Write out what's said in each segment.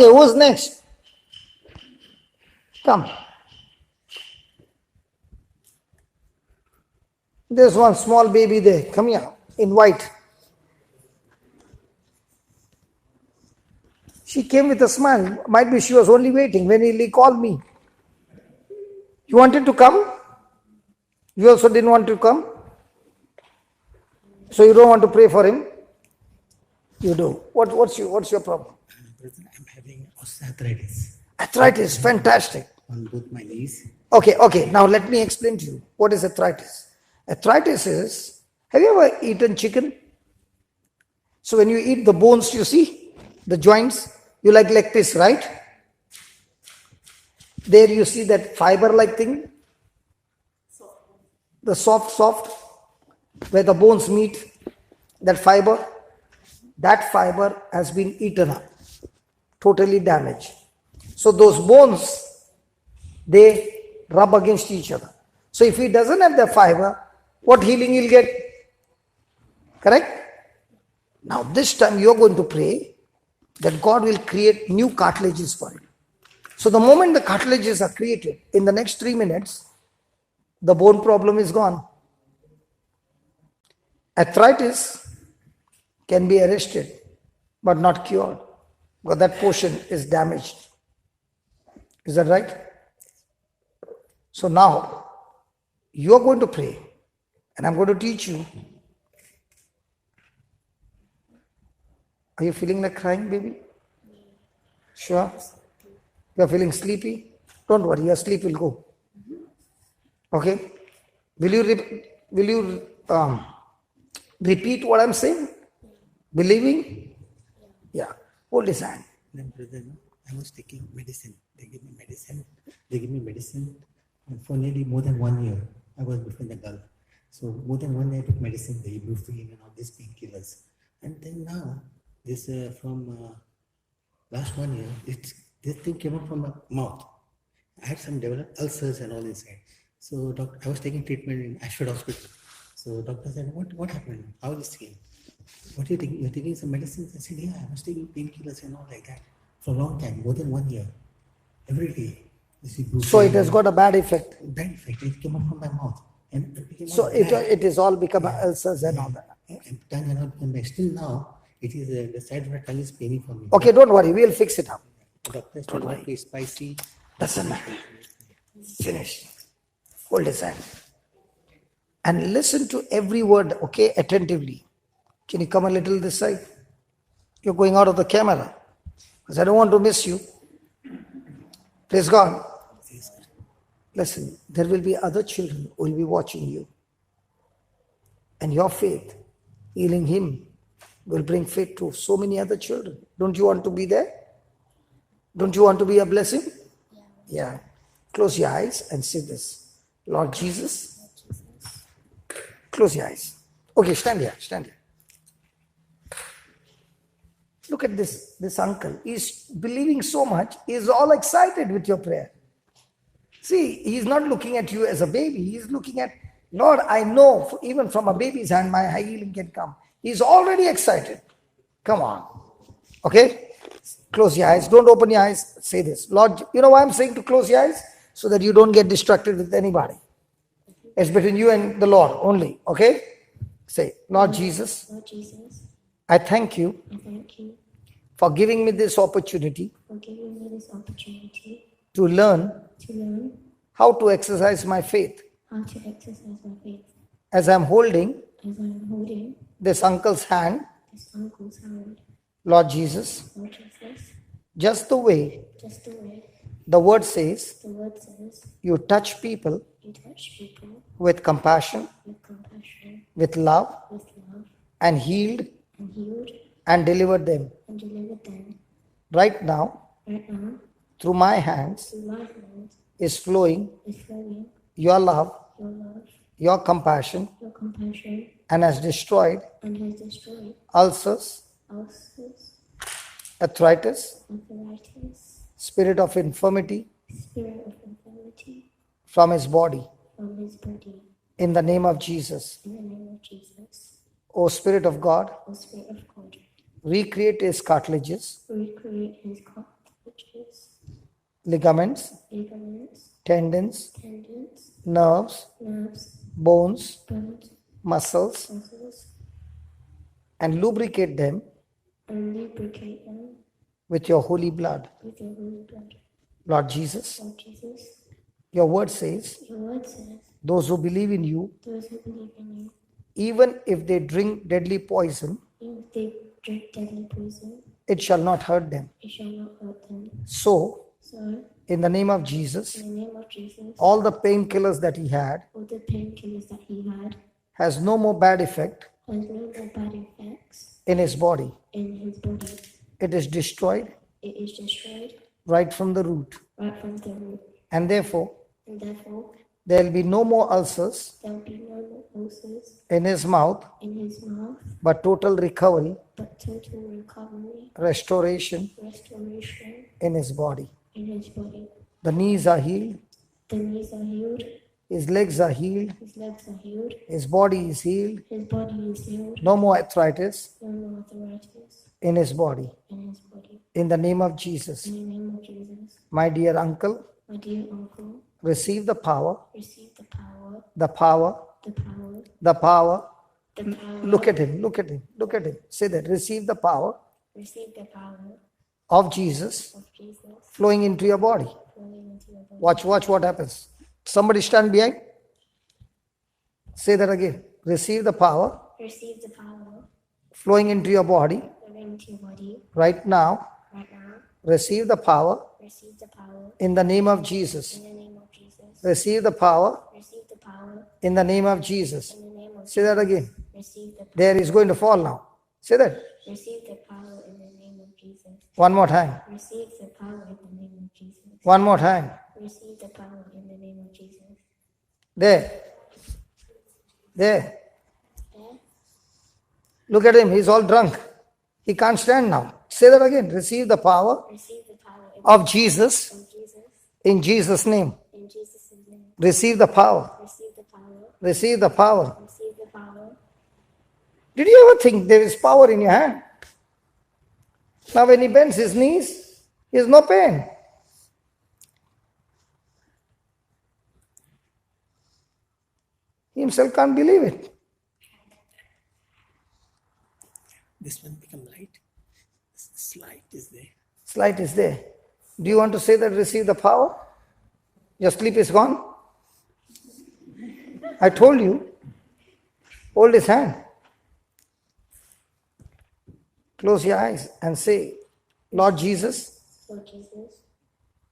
Okay, who's next? Come. There's one small baby there. Come here, in white. She came with a smile. Might be she was only waiting when he called me. You wanted to come? You also didn't want to come? So you don't want to pray for him? You do. What's your problem? I'm having osteoarthritis Arthritis, fantastic. on both my knees. Okay. Now let me explain to you. What is arthritis? Arthritis is, have you ever eaten chicken? So when you eat the bones, you see, the joints, you like this, right? There you see that fiber-like thing? The soft, where the bones meet, that fiber has been eaten up, totally damaged. So those bones, they rub against each other. So if he doesn't have the fiber, what healing he'll get? Correct? Now this time you're going to pray that God will create new cartilages for him. So the moment the cartilages are created, in the next 3 minutes, the bone problem is gone. Arthritis can be arrested, but not cured, because that portion is damaged. Is that right? So now, you are going to pray, and I'm going to teach you. Are you feeling like crying, baby? Sure? You are feeling sleepy? Don't worry, your sleep will go. Okay? Will you repeat what I'm saying? Believing? Yeah. Hold his hand. Then, brother, I was taking medicine. They give me medicine. And for nearly more than 1 year, I was between the Gulf. So more than 1 year I took medicine, the ibuprofen and all these painkillers. And then now, this from last 1 year, this thing came up from my mouth. I had some developed ulcers and all inside. So I was taking treatment in Ashford Hospital. So doctor said, what happened? How is this skin? What are you taking? You're taking some medicines? I said, yeah, I was taking painkillers and all like that for a long time, more than 1 year. Every day. So it has got a bad effect. Bad effect. It came up from my mouth. And it became So all it bad. is all become ulcers and all that. And tongue and all become bad. Still now, it is the side of my tongue is paining for me. Okay, don't worry, we'll fix it up. The doctor said, not be spicy. Doesn't matter. Finish. Hold his hand. And listen to every word, okay, attentively. Can you come a little this side? You're going out of the camera. Because I don't want to miss you. Praise God. Listen, there will be other children who will be watching you. And your faith, healing him, will bring faith to so many other children. Don't you want to be there? Don't you want to be a blessing? Yeah. Close your eyes and say this. Lord Jesus. Close your eyes. Okay, stand here. Look at this uncle. He's believing so much. He's all excited with your prayer. See, he's not looking at you as a baby. He's looking at, Lord, I know even from a baby's hand, my healing can come. He's already excited. Come on. Okay? Close your eyes. Don't open your eyes. Say this. Lord, you know why I'm saying to close your eyes? So that you don't get distracted with anybody. It's between you and the Lord only. Okay? Say, Lord Jesus, I thank you for giving me this opportunity to learn how to exercise my faith as I'm holding this uncle's hand. Lord Jesus, just the way the word says, you touch people with compassion, with love, and healed and delivered them. Right now, through my hands is flowing your love, your compassion, and has destroyed ulcers, arthritis, spirit of infirmity from his body. In the name of Jesus. O Spirit of God, recreate his cartilages ligaments, ligaments, tendons, tendons, nerves, nerves, bones, bones, muscles, muscles, and lubricate them and lubricate them with your holy blood. with your holy blood. Lord Jesus, Lord Jesus, your word says, your word says, those who believe in you, those who believe in you, even if they drink deadly poison, even if they drink deadly poison, it shall not hurt them. it shall not hurt them. So, So, in the name of Jesus, in the name of Jesus, all the painkillers that he had all the painkillers that he had has no more bad effect has no more bad effects in his body. in his body. It is destroyed It is destroyed right from the root. right from the root, And therefore, and therefore there will be no more ulcers there will be no more ulcers in his mouth, in his mouth, but total recovery, but total recovery, restoration restoration in his body. in his body. The knees are healed, The knees are healed, his legs are healed, his legs are healed, his body is healed, his body is healed, no more arthritis no more arthritis in his body. in his body. In the name of Jesus, In the name of Jesus, my dear uncle, my dear uncle, receive the power, receive the power, the power, the power, the power. the power. Look at him, look at him, look at him. Say that. Receive the power Receive the power of Jesus of Jesus flowing into your body. flowing into your body. Watch what happens. Somebody stand behind. Say that again. Receive the power Receive the power flowing into your body flowing into your body right now. right now. Receive the power Receive the power in the name of Jesus. in the name of Jesus. Receive the power Receive the power in the name of Jesus. in the name of Say that again. Receive the There is going to fall now. Say that. receive the power in the name of Jesus. One more time. Receive the power in the name of Jesus. One more time. Receive the power in the name of Jesus. There. There. Yeah? Look at him. He's all drunk. He can't stand now. Say that again. Receive the power Receive the power of Jesus of Jesus in Jesus' name. in Jesus' name. Receive the power. Receive the power. Receive the power. Receive the power. Did you ever think there is power in your hand? Now, when he bends his knees, he has no pain. He himself can't believe it. This one become light. This light is there. Slight is there. Do you want to say that receive the power? Your sleep is gone? I told you. Hold his hand. Close your eyes and say, Lord Jesus, Lord Jesus,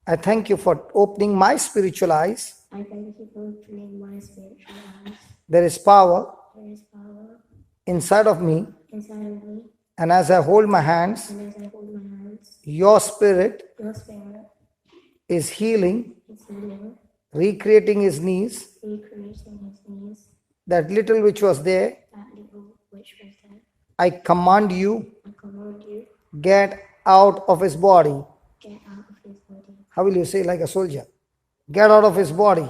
I thank you for opening my spiritual eyes. I thank you for opening my spiritual eyes. There is power There is power inside of me, inside of me, and as I hold my hands, and as I hold my hands, your spirit your spirit is healing, is healing, recreating his knees, recreating his knees, that little which was there. that little which was there. I command you, I command you, get out of his body. get out of his body, How will you say like a soldier? Get out of his body.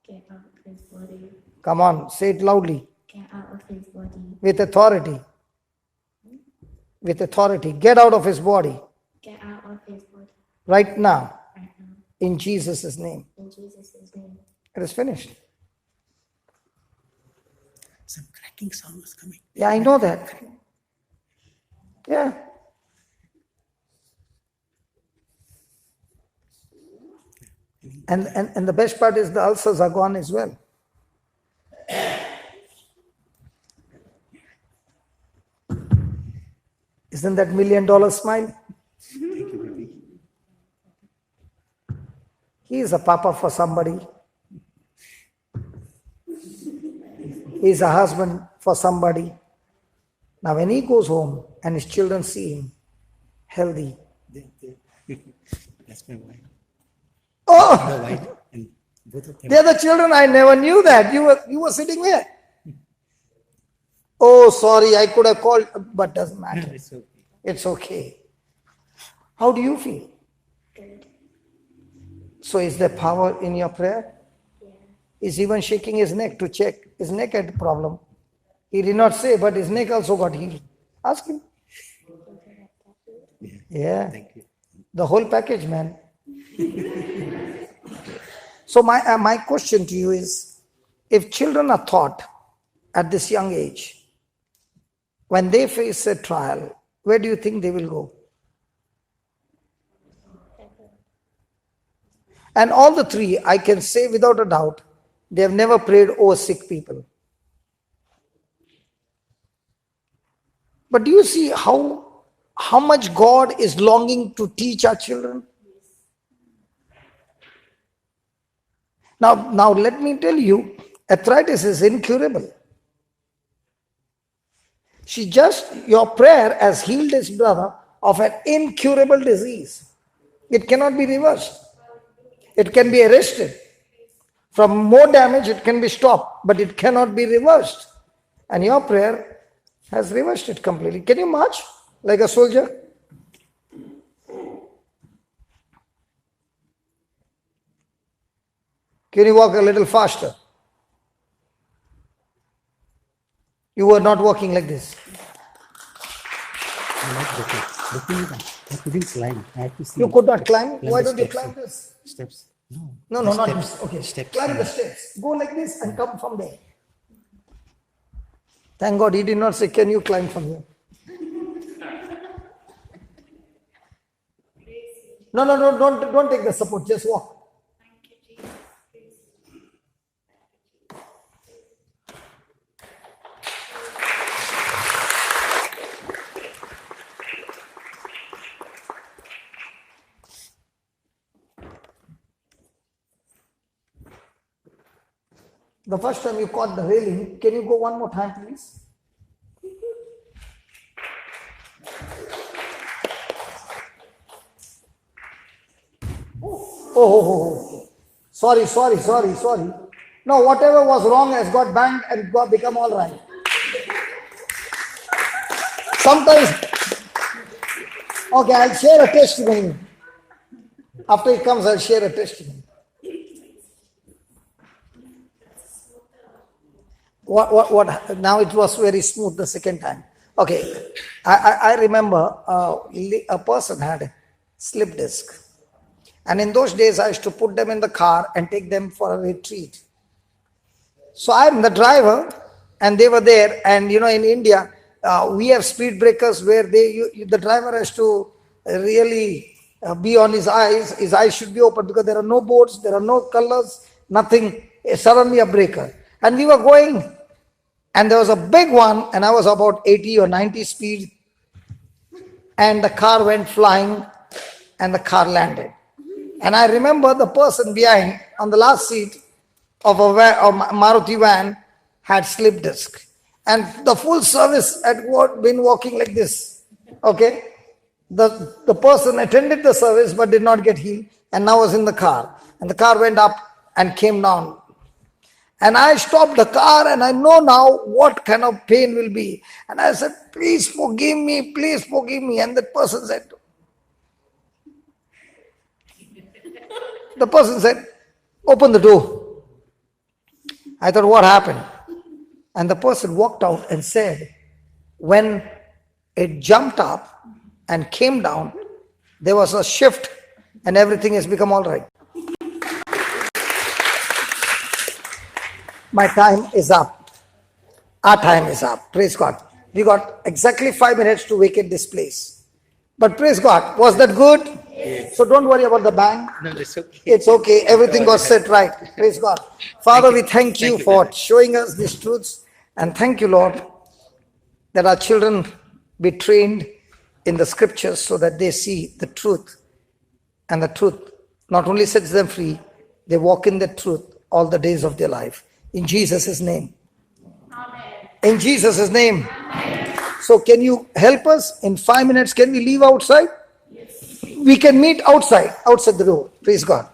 get out of his body, Come on, say it loudly. get out of his body, With authority. With authority. Get out of his body. get out of his body, Right now. right now, In Jesus' name. in Jesus' name. It is finished. Some cracking sound was coming. Yeah, I know that. Yeah. And the best part is the ulcers are gone as well. Isn't that $1 million smile? He is a papa for somebody. He is a husband for somebody. Now when he goes home and his children see him healthy. That's my wife. Oh, The wife and both of them. they're the children. I never knew that. You were sitting there. Oh, sorry, I could have called, but doesn't matter. It's okay. It's okay. How do you feel? Good. So is there power in your prayer? Yeah. He's even shaking his neck to check. His neck had a problem. He did not say, but his neck also got healed. Ask him. Yeah. Yeah. Thank you. The whole package, man. So my question to you is, if children are taught at this young age, when they face a trial, where do you think they will go? And all the three, I can say without a doubt, they have never prayed over sick people. But do you see how much God is longing to teach our children? Now let me tell you, arthritis is incurable. Your prayer has healed his brother of an incurable disease. It cannot be reversed. It can be arrested. From more damage, it can be stopped, but it cannot be reversed. And your prayer has reversed it completely. Can you march like a soldier? Can you walk a little faster? You were not walking like this. I'm not looking at that. I couldn't climb. I had to see. You could not climb? Why the don't you steps. climb this? Steps. No. No, The not steps. this. Okay, Steps. climb the steps. Go like this and come from there. Thank God he did not say, can you climb from here? No, don't take the support. Just walk. The first time you caught the railing, can you go one more time, please? Oh. Sorry. No, whatever was wrong has got banged and got become all right. Sometimes, okay, I'll share a testimony. After it comes, I'll share a testimony. What? Now it was very smooth the second time. Okay, I remember a person had a slip disc. And in those days, I used to put them in the car and take them for a retreat. So I'm the driver and they were there. And in India, we have speed breakers where the driver has to really be on his eyes. His eyes should be open because there are no boards, there are no colors, nothing. Suddenly a breaker. And we were going and there was a big one and I was about 80 or 90 speed. And the car went flying and the car landed. And I remember the person behind on the last seat of a Maruti van had slip disc. And the full service had been walking like this. Okay? The person attended the service but did not get healed and now was in the car. And the car went up and came down. And I stopped the car and I know now what kind of pain will be. And I said, please forgive me. And that person said, open the door. I thought, what happened? And the person walked out and said, when it jumped up and came down, there was a shift and everything has become all right. My time is up. Our time is up. Praise God. We got exactly 5 minutes to vacate this place. But praise God. Was that good? Yes. So don't worry about the bang. No, it's okay. It's okay. Everything got set right. Praise God. Father, we thank you for showing us these truths. And thank you, Lord, that our children be trained in the scriptures so that they see the truth. And the truth not only sets them free, they walk in the truth all the days of their life. In Jesus' name. Amen. In Jesus' name. Amen. So can you help us in 5 minutes? Can we leave outside? Yes. We can meet outside the door. Praise God.